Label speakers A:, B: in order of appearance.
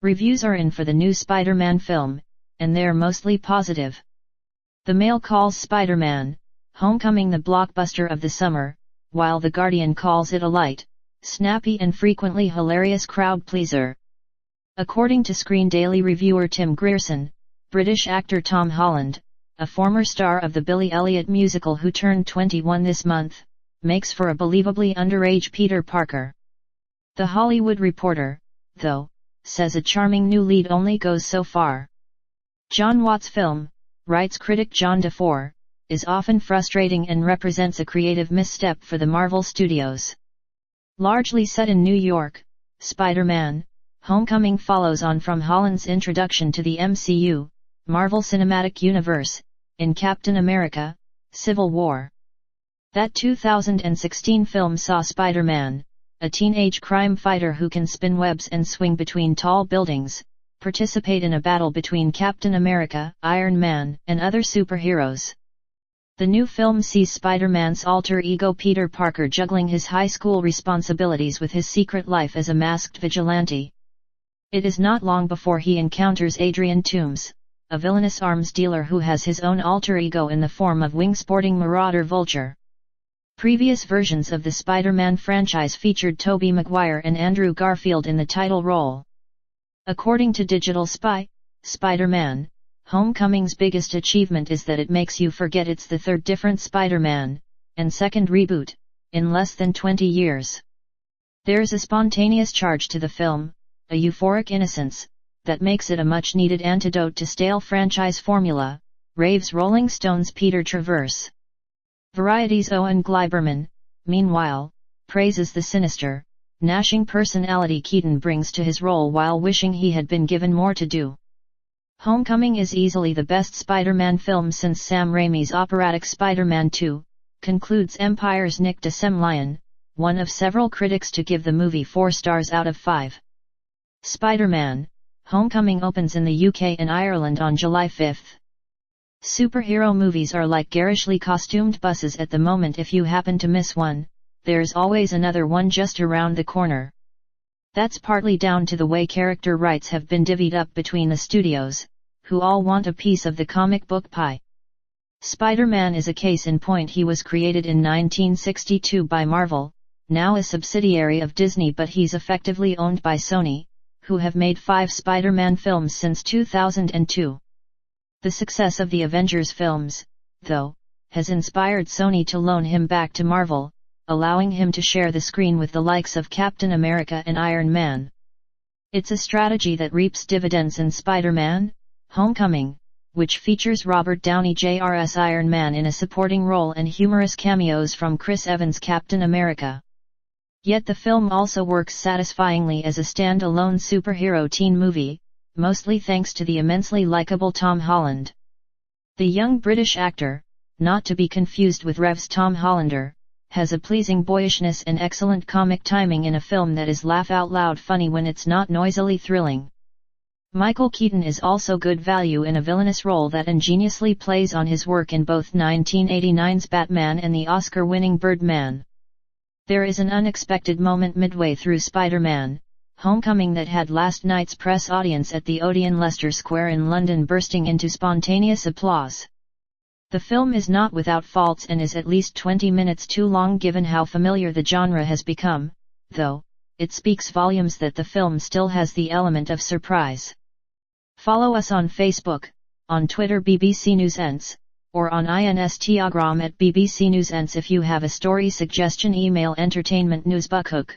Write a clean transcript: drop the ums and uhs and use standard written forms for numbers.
A: Reviews are in for the new Spider-Man film, and they're mostly positive. The Mail calls Spider-Man: Homecoming the blockbuster of the summer, while The Guardian calls it a light, snappy and frequently hilarious crowd pleaser. According to Screen Daily reviewer Tim Grierson, British actor Tom Holland, a former star of the Billy Elliot musical who turned 21 this month, makes for a believably underage Peter Parker. The Hollywood Reporter, though, says a charming new lead only goes so far. Jon Watts' film, writes critic John DeFore, is often frustrating and represents a creative misstep for the Marvel Studios. Largely set in New York, Spider-Man: Homecoming follows on from Holland's introduction to the MCU, Marvel Cinematic Universe, in Captain America: Civil War. That 2016 film saw Spider-Man, a teenage crime fighter who can spin webs and swing between tall buildings, participate in a battle between Captain America, Iron Man, and other superheroes. The new film sees Spider-Man's alter ego Peter Parker juggling his high school responsibilities with his secret life as a masked vigilante. It is not long before he encounters Adrian Toomes, a villainous arms dealer who has his own alter ego in the form of wing-sporting marauder Vulture. Previous versions of the Spider-Man franchise featured Tobey Maguire and Andrew Garfield in the title role. According to Digital Spy, Spider-Man: Homecoming's biggest achievement is that it makes you forget it's the third different Spider-Man, and second reboot, in less than 20 years. There's a spontaneous charge to the film, a euphoric innocence, that makes it a much-needed antidote to stale franchise formula, raves Rolling Stone's Peter Travers. Variety's Owen Gleiberman, meanwhile, praises the sinister, gnashing personality Keaton brings to his role while wishing he had been given more to do. Homecoming is easily the best Spider-Man film since Sam Raimi's operatic Spider-Man 2, concludes Empire's Nick de Semlyen, one of several critics to give the movie 4 stars out of 5. Spider-Man: Homecoming opens in the UK and Ireland on July 5. Superhero movies are like garishly costumed buses at the moment. If you happen to miss one, there's always another one just around the corner. That's partly down to the way character rights have been divvied up between the studios, who all want a piece of the comic book pie. Spider-Man is a case in point. He was created in 1962 by Marvel, now a subsidiary of Disney, but he's effectively owned by Sony, who have made 5 Spider-Man films since 2002. The success of the Avengers films, though, has inspired Sony to loan him back to Marvel, allowing him to share the screen with the likes of Captain America and Iron Man. It's a strategy that reaps dividends in Spider-Man: Homecoming, which features Robert Downey Jr.'s Iron Man in a supporting role and humorous cameos from Chris Evans' Captain America. Yet the film also works satisfyingly as a stand-alone superhero teen movie, mostly thanks to the immensely likable Tom Holland. The young British actor, not to be confused with Rev's Tom Hollander, has a pleasing boyishness and excellent comic timing in a film that is laugh-out-loud funny when it's not noisily thrilling. Michael Keaton is also good value in a villainous role that ingeniously plays on his work in both 1989's Batman and the Oscar-winning Birdman. There is an unexpected moment midway through Spider-Man: Homecoming that had last night's press audience at the Odeon Leicester Square in London bursting into spontaneous applause. The film is not without faults and is at least 20 minutes too long given how familiar the genre has become, though, it speaks volumes that the film still has the element of surprise. Follow us on Facebook, on Twitter BBC News Ents, or on Instagram at BBC News Ents. If you have a story suggestion, email entertainmentnewsbuckhook